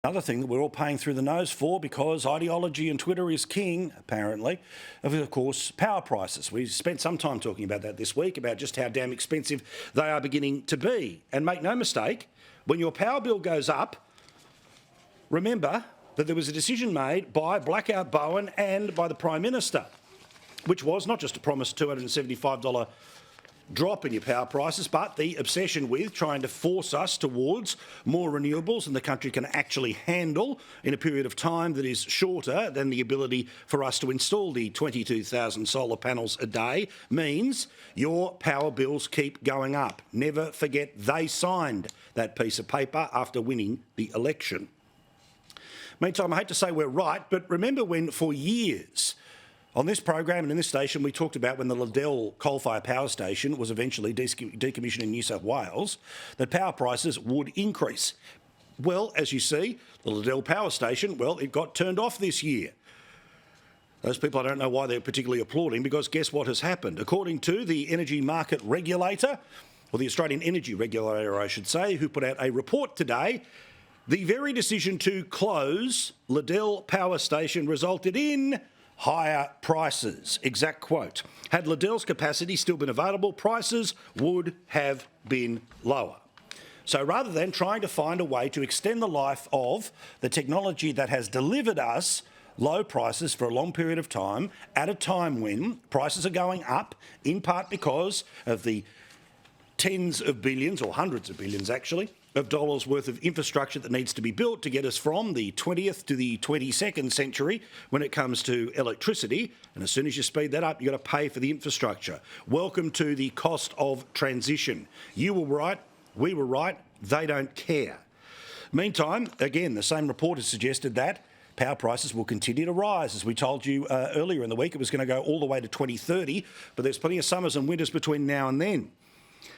Another thing that we're all paying through the nose for, because ideology and Twitter is king, apparently, of course, power prices. We spent some time talking about that this week, about just how damn expensive they are beginning to be. And make no mistake, when your power bill goes up, remember that there was a decision made by Blackout Bowen and by the Prime Minister, which was not just to promise $275 drop in your power prices, but the obsession with trying to force us towards more renewables than the country can actually handle in a period of time that is shorter than the ability for us to install the 22,000 solar panels a day means your power bills keep going up. Never forget they signed that piece of paper after winning the election. Meantime, I hate to say we're right, but remember when for years on this program and in this station, we talked about when the Liddell coal-fired power station was eventually decommissioned in New South Wales, that power prices would increase. Well, as you see, the Liddell power station, well, it got turned off this year. Those people, I don't know why they're particularly applauding, because guess what has happened? According to the energy market regulator, or the Australian energy regulator, I should say, who put out a report today, the very decision to close Liddell power station resulted in higher prices. Exact quote. Had Liddell's capacity still been available, prices would have been lower. So rather than trying to find a way to extend the life of the technology that has delivered us low prices for a long period of time, at a time when prices are going up, in part because of the tens of billions, or hundreds of billions actually, of dollars worth of infrastructure that needs to be built to get us from the 20th to the 22nd century when it comes to electricity. And as soon as you speed that up, you've got to pay for the infrastructure. Welcome to the cost of transition. You were right, we were right, they don't care. Meantime, again, the same report has suggested that power prices will continue to rise. As we told you earlier in the week, it was going to go all the way to 2030, but there's plenty of summers and winters between now and then.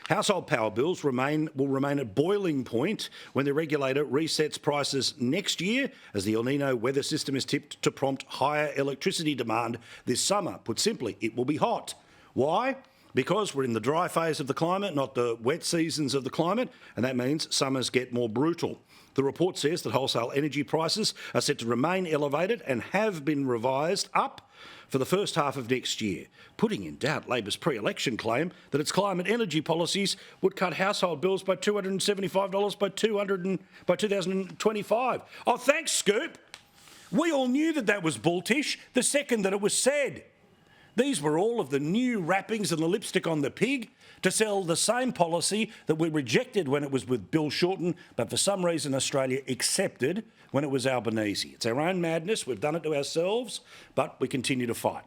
Household power bills will remain at boiling point when the regulator resets prices next year, as the El Nino weather system is tipped to prompt higher electricity demand this summer. Put simply, it will be hot. Why? Because we're in the dry phase of the climate, not the wet seasons of the climate, and that means summers get more brutal. The report says that wholesale energy prices are set to remain elevated and have been revised up for the first half of next year, putting in doubt Labor's pre-election claim that its climate energy policies would cut household bills by $275 by 2025. Oh, thanks, Scoop. We all knew that that was bulltish the second that it was said. These were all of the new wrappings and the lipstick on the pig to sell the same policy that we rejected when it was with Bill Shorten, but for some reason Australia accepted when it was Albanese. It's our own madness. We've done it to ourselves, but we continue to fight.